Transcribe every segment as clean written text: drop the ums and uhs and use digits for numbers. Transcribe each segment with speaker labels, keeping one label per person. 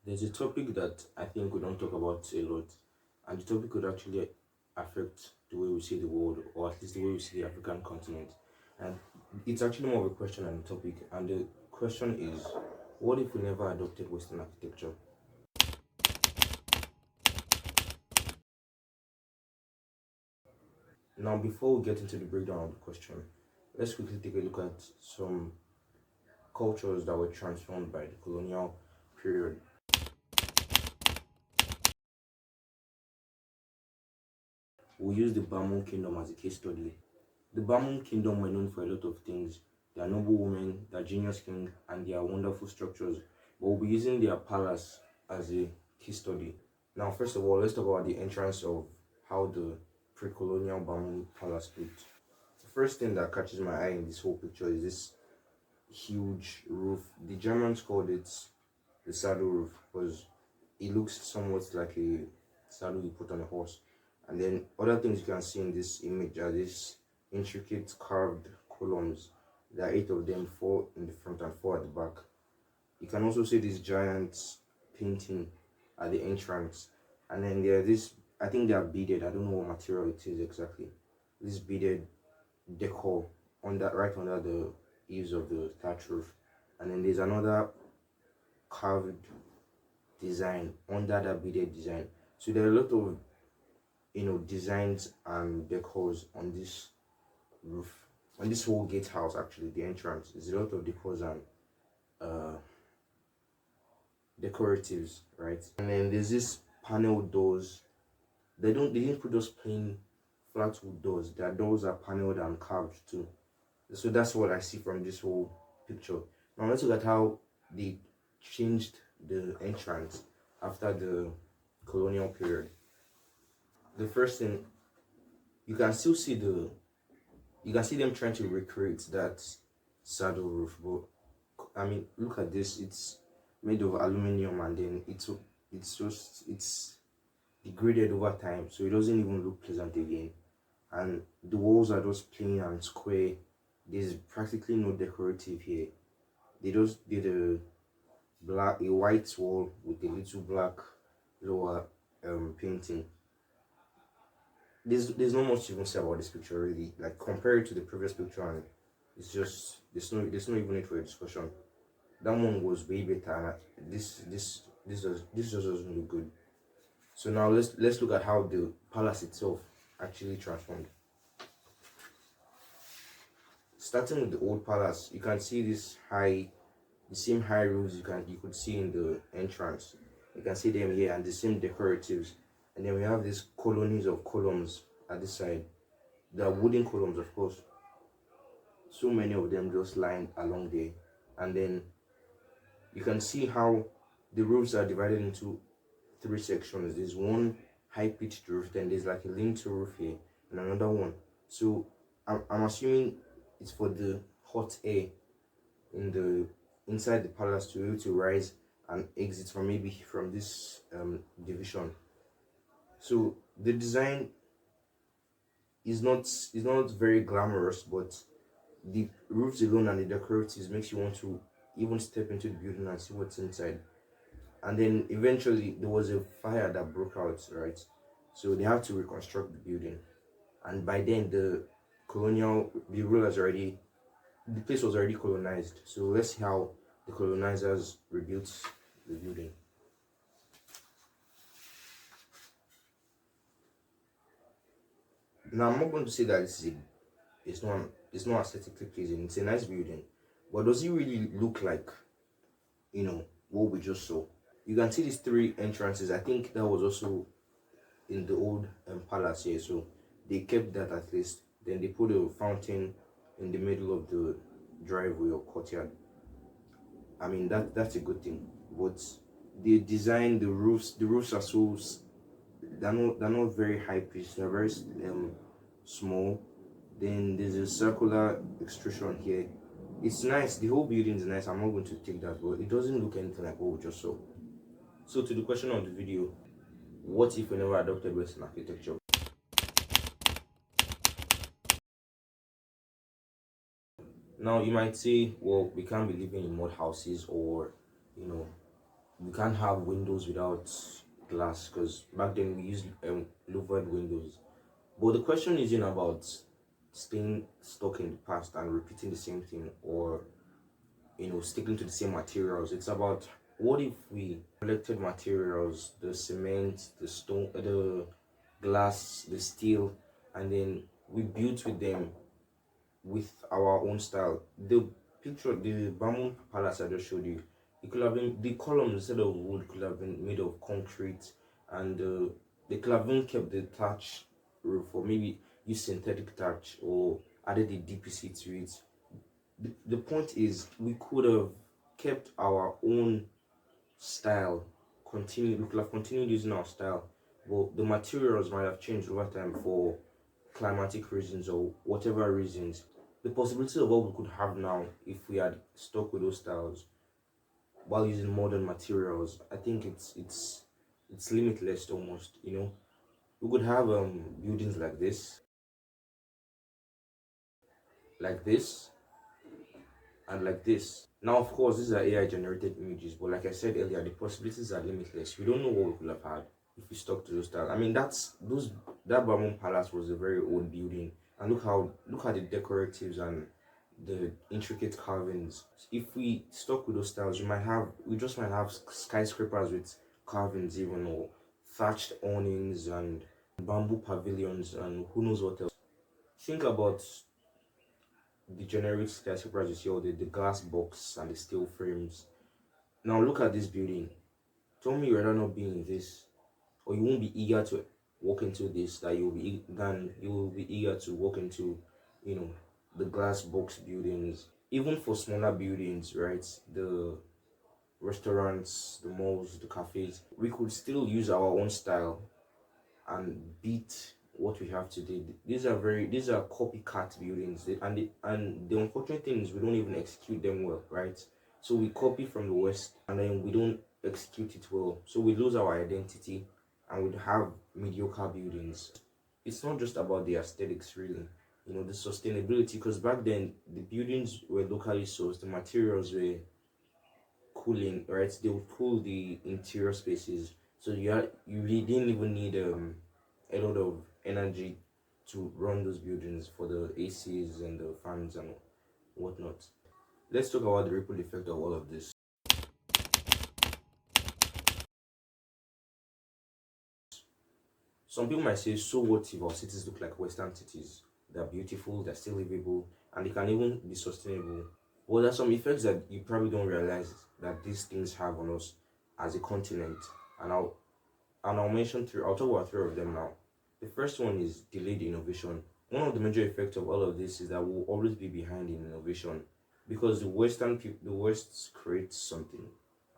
Speaker 1: There's a topic that I think we don't talk about a lot, and the topic could actually affect the way we see the world, or at least the way we see the African continent. And it's actually more of a question than a topic. And the question is, what if we never adopted Western architecture? Now, before we get into the breakdown of the question, let's quickly take a look at some cultures that were transformed by the colonial period. We'll use the Bamu Kingdom as a case study. The Bamu Kingdom were known for a lot of things. Their noble women, their genius king, and their wonderful structures. But we'll be using their palace as a case study. Now, first of all, let's talk about the entrance of how the pre-colonial Bamu palace looked. The first thing that catches my eye in this whole picture is this huge roof. The Germans called it the saddle roof because it looks somewhat like a saddle you put on a horse. And then other things you can see in this image are these intricate carved columns. There are 8 of them, 4 in the front and 4 at the back. You can also see this giant painting at the entrance. And then there are this, I think they are beaded, I don't know what material it is exactly. This beaded decor right under the eaves of the thatch roof. And then there's another carved design under that beaded design. So there are a lot of designs and decors on this roof, on this whole gatehouse. Actually, the entrance is a lot of decors and uh decoratives, right? And then there's this panel doors. They didn't put those plain flat wood doors. Their doors are paneled and carved too. So that's what I see from this whole picture. Now let's look at how they changed the entrance after the colonial period. The first thing, you can still see them trying to recreate that saddle roof, but I mean, look at this. It's made of aluminum, and then it's degraded over time, so it doesn't even look pleasant again. And the walls are just plain and square. There's practically no decorative here. They just did a white wall with a little black lower painting. There's not much to even say about this picture really. Like, compare it to the previous picture, and it's just there's no even need for a discussion. That one was way better, and this just doesn't look good. So now let's look at how the palace itself actually transformed. Starting with the old palace, you can see the same high roofs you could see in the entrance. You can see them here, and the same decoratives. And then we have these colonies of columns at this side. They are wooden columns, of course. So many of them just lined along there. And then you can see how the roofs are divided into 3 sections. There's one high-pitched roof, then there's like a lean-to roof here, and another one. So I'm assuming it's for the hot air in the inside the palace to be able to rise and exit from this division. So the design is not very glamorous, but the roofs alone and the decoratives makes you want to even step into the building and see what's inside. And then eventually there was a fire that broke out, right? So they had to reconstruct the building, and by then the place was already colonized. So let's see how the colonizers rebuilt the building. Now, I'm not going to say that it's not aesthetically pleasing. It's a nice building, but does it really look like what we just saw? You can see these 3 entrances. I think that was also in the old palace here, so they kept that at least. Then they put a fountain in the middle of the driveway or courtyard. I mean, that's a good thing. But the roofs are they're not very high pitched. They're very small. Then there's a circular extrusion here. It's nice. The whole building is nice. I'm not going to take that, but it doesn't look anything like what we just saw. So to the question of the video, what if we never adopted Western architecture? Now you might say, well, we can't be living in mud houses or we can't have windows without glass, because back then we used louvered windows. But the question isn't about staying stuck in the past and repeating the same thing, or sticking to the same materials. It's about, what if we collected materials, the cement, the stone, the glass, the steel, and then we built with them with our own style. The picture, the bamboo palace I just showed you, it could have been, the columns instead of wood could have been made of concrete, and they could have even kept the thatch roof, or maybe use synthetic thatch, or added a DPC to it. The point is, we could have kept our own style, we could have continued using our style, but the materials might have changed over time for climatic reasons or whatever reasons. The possibility of what we could have now if we had stuck with those styles while using modern materials, I think it's limitless almost. We could have buildings like this, and like this. Now, of course, these are AI generated images, but like I said earlier, the possibilities are limitless. We don't know what we could have had if we stuck to those styles. I mean, that Bamon Palace was a very old building, and look at the decoratives and the intricate carvings. If we stuck with those styles, we just might have skyscrapers with carvings, even, or thatched awnings and bamboo pavilions, and who knows what else. Think about the generic skyscrapers you see, all the glass box and the steel frames. Now look at this building. Tell me you'd rather not be in this, or you won't be eager to walk into this, that you will be eager to walk into, the glass box buildings. Even for smaller buildings, right? The restaurants, the malls, the cafes, we could still use our own style and beat what we have today. These are copycat buildings, and the unfortunate thing is we don't even execute them well, right? So we copy from the West, and then we don't execute it well, so we lose our identity, and we have mediocre buildings. It's not just about the aesthetics, really. The sustainability, because back then the buildings were locally sourced, the materials were cooling, right? They would cool the interior spaces, so you really didn't even need a lot of energy to run those buildings for the ACs and the fans and whatnot. Let's talk about the ripple effect of all of this. Some people might say, so what if our cities look like Western cities? They're beautiful, they're still livable, and they can even be sustainable. Well, there's some effects that you probably don't realize that these things have on us as a continent, and I'll mention three. I'll talk about three of them now. The first one is delayed innovation. One of the major effects of all of this is that we'll always be behind in innovation, because the West creates something,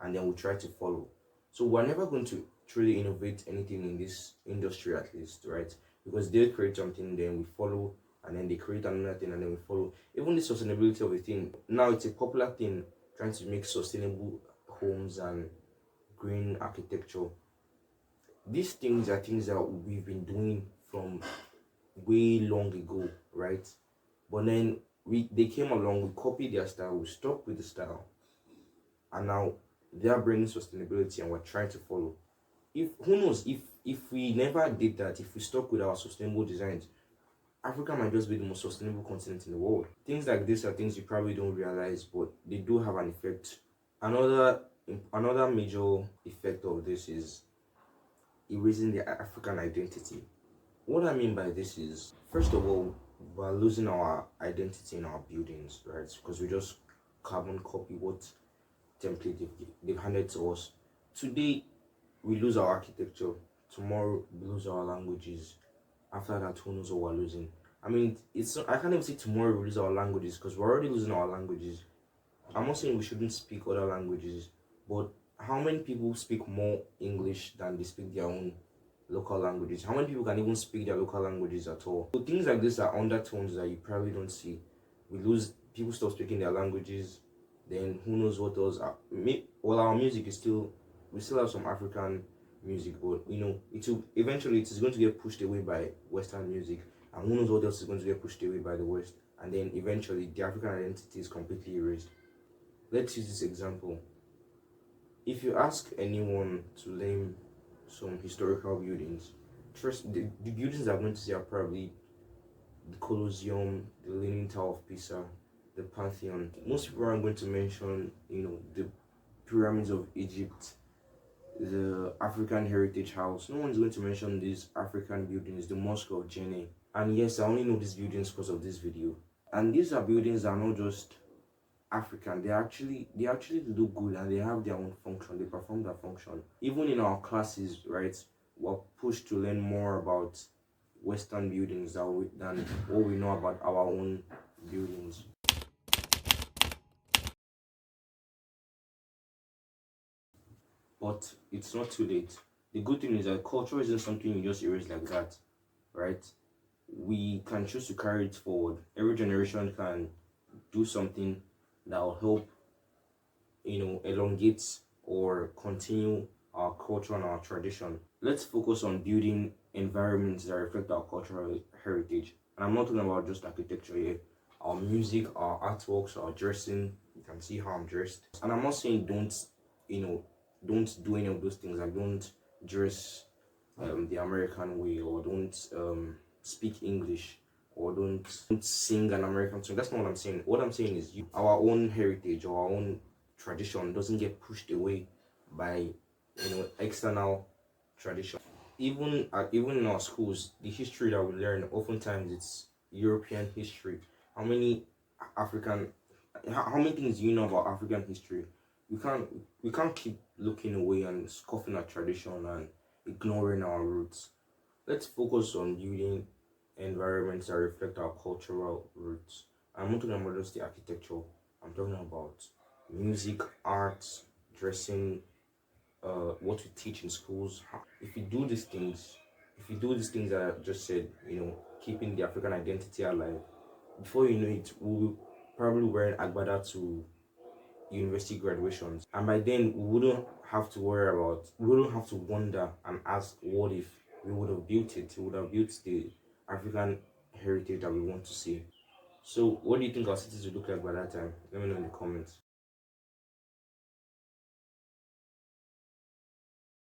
Speaker 1: and then we try to follow. So we're never going to truly innovate anything in this industry, at least, right? Because they create something, then we follow, and then they create another thing, and then we follow. Even the sustainability of a thing, now it's a popular thing, trying to make sustainable homes and green architecture. These things are things that we've been doing from way long ago, right? But then they came along, we copied their style, we stuck with the style, and now they are bringing sustainability, and we're trying to follow. If Who knows, if we never did that, if we stuck with our sustainable designs, Africa might just be the most sustainable continent in the world. Things like this are things you probably don't realize, but they do have an effect. Another major effect of this is erasing the African identity. What I mean by this is, first of all, we're losing our identity in our buildings, right? Because we just carbon copy what template they've handed to us. Today, we lose our architecture. Tomorrow, we lose our languages. After that, who knows what we're losing? I mean, I can't even say tomorrow we lose our languages, because we're already losing our languages. I'm not saying we shouldn't speak other languages, but how many people speak more English than they speak their own local languages? How many people can even speak their local languages at all? So things like this are undertones that you probably don't see. People stop speaking their languages, then who knows what else. Well, our music is still, we still have some African music, but eventually it is going to get pushed away by Western music, and who knows what else is going to get pushed away by the West, and then eventually the African identity is completely erased. Let's use this example. If you ask anyone to name some historical buildings, trust the buildings I'm going to say are probably the Colosseum, the Leaning Tower of Pisa, the Pantheon. Most people aren't going to mention, the pyramids of Egypt, the African Heritage House. No one's going to mention these African buildings, the Mosque of Jenny. And yes, I only know these buildings because of this video. And these are buildings that are not just African. They actually do good, and they have their own function. They perform their function. Even in our classes, right? We're pushed to learn more about Western buildings than what we know about our own buildings. But it's not too late. The good thing is that culture isn't something you just erase like that, right? We can choose to carry it forward. Every generation can do something that will help, elongate or continue our culture and our tradition. Let's focus on building environments that reflect our cultural heritage. And I'm not talking about just architecture here. Our music, our artworks, our dressing. You can see how I'm dressed. And I'm not saying you know, don't do any of those things. Like don't dress the American way, or don't speak English, or don't sing an American song. That's not what I'm saying. What I'm saying is our own heritage or our own tradition doesn't get pushed away by external tradition. Even in our schools, the history that we learn oftentimes it's European history. How many African how many things do you know about African history? We can't we can't keep looking away and scoffing at tradition and ignoring our roots. Let's focus on building environments that reflect our cultural roots. I'm not talking about just the architecture. I'm talking about music, arts, dressing, what we teach in schools. If you do these things, if you do these things that I just said, keeping the African identity alive, before you know it, we'll probably wearing agbada to university graduations, and by then we wouldn't have to wonder and ask what if we would have built it. We would have built the African heritage that we want to see. So what do you think our cities will look like by that time? Let me know in the comments.